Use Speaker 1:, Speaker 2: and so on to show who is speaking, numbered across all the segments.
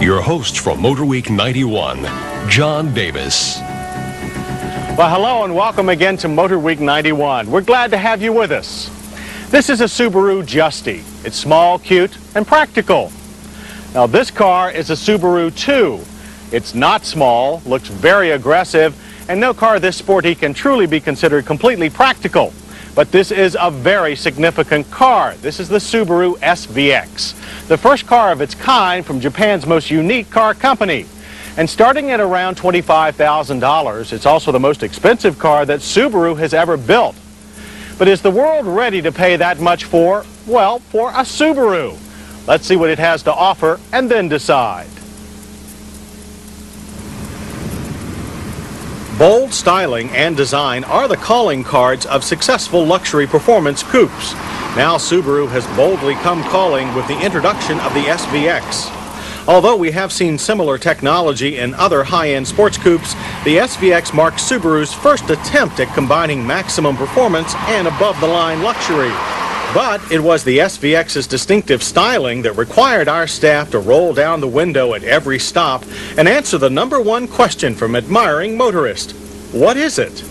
Speaker 1: Your host from Motor Week 91, John Davis.
Speaker 2: Well, hello and welcome again to Motor Week 91. We're glad to have you with us. This is a Subaru Justy. It's small, cute, and practical. Now, this car is a Subaru 2. It's not small, looks very aggressive, and no car this sporty can truly be considered completely practical. But this is a very significant car. This is the Subaru SVX, the first car of its kind from Japan's most unique car company. And starting at around $25,000, it's also the most expensive car that Subaru has ever built. But is the world ready to pay that much for, well, for a Subaru? Let's see what it has to offer and then decide. Bold styling and design are the calling cards of successful luxury performance coupes. Now Subaru has boldly come calling with the introduction of the SVX. Although we have seen similar technology in other high-end sports coupes, the SVX marks Subaru's first attempt at combining maximum performance and above-the-line luxury. But it was the SVX's distinctive styling that required our staff to roll down the window at every stop and answer the #1 question from admiring motorists. What is it?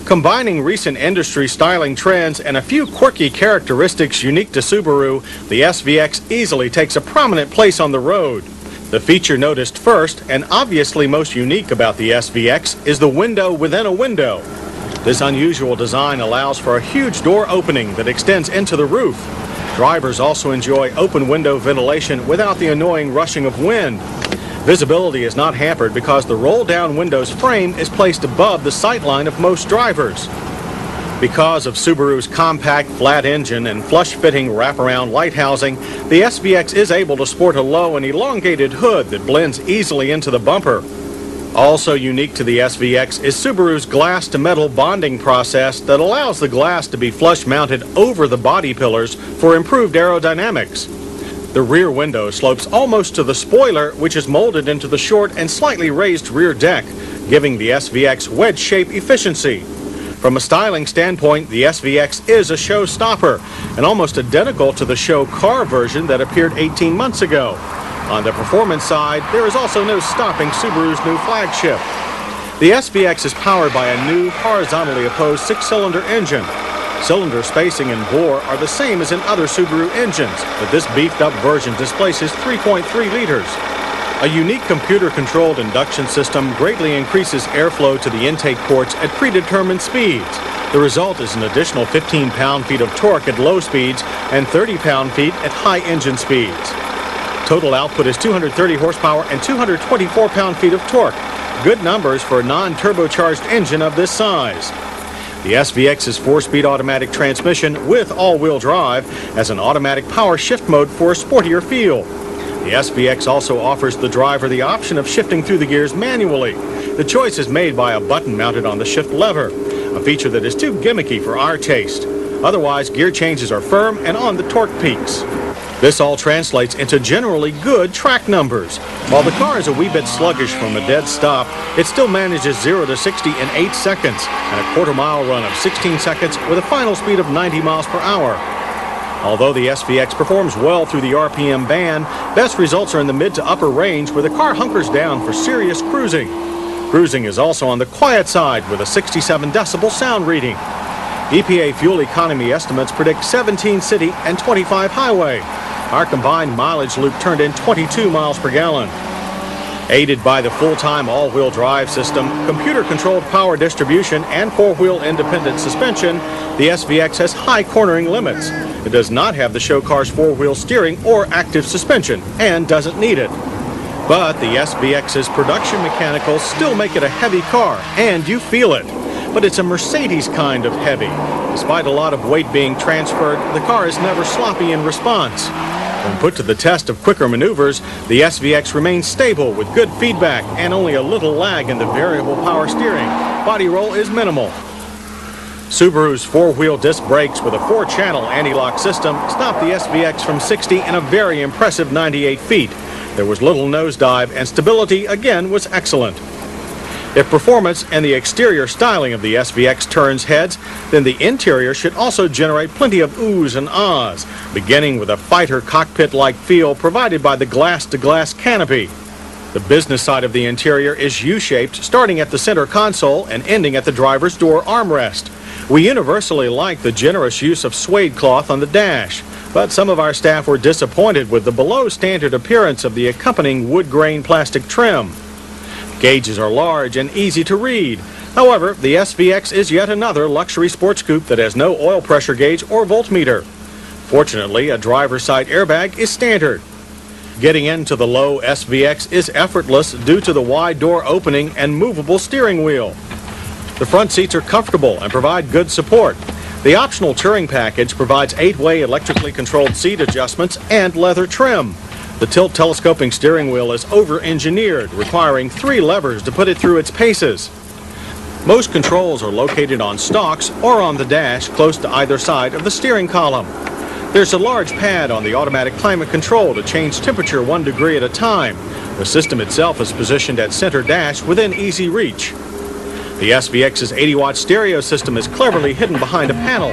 Speaker 2: Combining recent industry styling trends and a few quirky characteristics unique to Subaru, the SVX easily takes a prominent place on the road. The feature noticed first, and obviously most unique about the SVX, is the window within a window. This unusual design allows for a huge door opening that extends into the roof. Drivers also enjoy open window ventilation without the annoying rushing of wind. Visibility is not hampered because the roll-down window's frame is placed above the sightline of most drivers. Because of Subaru's compact flat engine and flush-fitting wraparound light housing, the SVX is able to sport a low and elongated hood that blends easily into the bumper. Also unique to the SVX is Subaru's glass-to-metal bonding process that allows the glass to be flush-mounted over the body pillars for improved aerodynamics. The rear window slopes almost to the spoiler, which is molded into the short and slightly raised rear deck, giving the SVX wedge-shape efficiency. From a styling standpoint, the SVX is a showstopper and almost identical to the show car version that appeared 18 months ago. On the performance side, there is also no stopping Subaru's new flagship. The SVX is powered by a new horizontally opposed 6-cylinder engine. Cylinder spacing and bore are the same as in other Subaru engines, but this beefed-up version displaces 3.3 liters. A unique computer-controlled induction system greatly increases airflow to the intake ports at predetermined speeds. The result is an additional 15 pound-feet of torque at low speeds and 30 pound-feet at high engine speeds. Total output is 230 horsepower and 224 pound-feet of torque. Good numbers for a non-turbocharged engine of this size. The SVX's 4-speed automatic transmission with all-wheel drive has an automatic power shift mode for a sportier feel. The SVX also offers the driver the option of shifting through the gears manually. The choice is made by a button mounted on the shift lever, a feature that is too gimmicky for our taste. Otherwise, gear changes are firm and on the torque peaks. This all translates into generally good track numbers. While the car is a wee bit sluggish from a dead stop, it still manages 0 to 60 in 8 seconds and a quarter-mile run of 16 seconds with a final speed of 90 miles per hour. Although the SVX performs well through the RPM band, best results are in the mid to upper range where the car hunkers down for serious cruising. Cruising is also on the quiet side with a 67 decibel sound reading. EPA fuel economy estimates predict 17 city and 25 highway. Our combined mileage loop turned in 22 miles per gallon. Aided by the full-time all-wheel drive system, computer-controlled power distribution, and 4-wheel independent suspension, the SVX has high cornering limits. It does not have the show car's 4-wheel steering or active suspension, and doesn't need it. But the SVX's production mechanicals still make it a heavy car, and you feel it. But it's a Mercedes kind of heavy. Despite a lot of weight being transferred, the car is never sloppy in response. When put to the test of quicker maneuvers, the SVX remains stable with good feedback and only a little lag in the variable power steering. Body roll is minimal. Subaru's 4-wheel disc brakes with a 4-channel anti-lock system stopped the SVX from 60 in a very impressive 98 feet. There was little nosedive and stability again was excellent. If performance and the exterior styling of the SVX turns heads, then the interior should also generate plenty of oohs and ahs, beginning with a fighter cockpit-like feel provided by the glass-to-glass canopy. The business side of the interior is U-shaped, starting at the center console and ending at the driver's door armrest. We universally like the generous use of suede cloth on the dash, but some of our staff were disappointed with the below-standard appearance of the accompanying wood-grain plastic trim. Gauges are large and easy to read. However, the SVX is yet another luxury sports coupe that has no oil pressure gauge or voltmeter. Fortunately, a driver's side airbag is standard. Getting into the low SVX is effortless due to the wide door opening and movable steering wheel. The front seats are comfortable and provide good support. The optional touring package provides 8-way electrically controlled seat adjustments and leather trim. The tilt telescoping steering wheel is over-engineered, requiring 3 levers to put it through its paces. Most controls are located on stalks or on the dash close to either side of the steering column. There's a large pad on the automatic climate control to change temperature 1 degree at a time. The system itself is positioned at center dash within easy reach. The SVX's 80-watt stereo system is cleverly hidden behind a panel.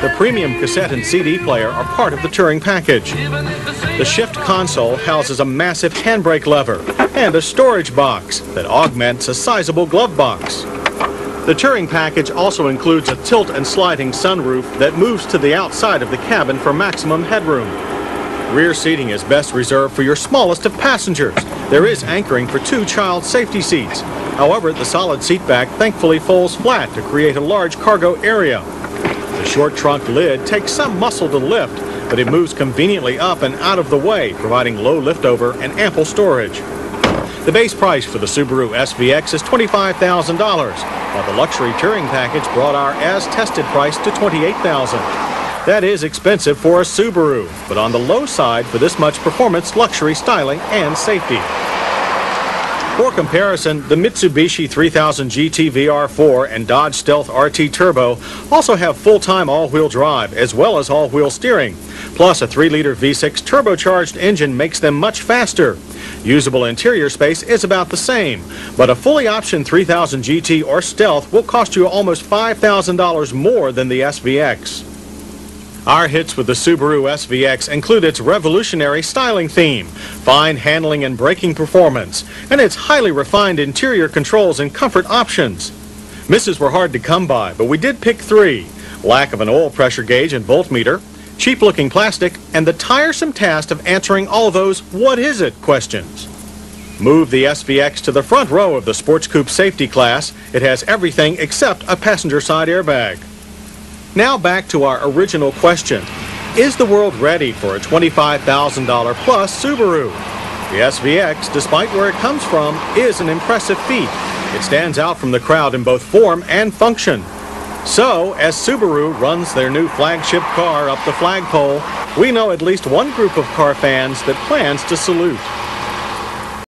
Speaker 2: The premium cassette and CD player are part of the touring package. The shift console houses a massive handbrake lever and a storage box that augments a sizable glove box. The touring package also includes a tilt and sliding sunroof that moves to the outside of the cabin for maximum headroom. Rear seating is best reserved for your smallest of passengers. There is anchoring for 2 child safety seats. However, the solid seat back thankfully folds flat to create a large cargo area. The short trunk lid takes some muscle to lift, but it moves conveniently up and out of the way, providing low liftover and ample storage. The base price for the Subaru SVX is $25,000, while the luxury touring package brought our as-tested price to $28,000. That is expensive for a Subaru, but on the low side for this much performance, luxury, styling, and safety. For comparison, the Mitsubishi 3000 GT VR4 and Dodge Stealth RT Turbo also have full-time all-wheel drive as well as all-wheel steering. Plus, a 3-liter V6 turbocharged engine makes them much faster. Usable interior space is about the same, but a fully optioned 3000 GT or Stealth will cost you almost $5,000 more than the SVX. Our hits with the Subaru SVX include its revolutionary styling theme, fine handling and braking performance, and its highly refined interior controls and comfort options. Misses were hard to come by, but we did pick 3. Lack of an oil pressure gauge and voltmeter, cheap-looking plastic, and the tiresome task of answering all those "what is it?" questions. Move the SVX to the front row of the sports coupe safety class. It has everything except a passenger side airbag. Now back to our original question. Is the world ready for a $25,000 plus Subaru? The SVX, despite where it comes from, is an impressive feat. It stands out from the crowd in both form and function. So, as Subaru runs their new flagship car up the flagpole, we know at least one group of car fans that plans to salute.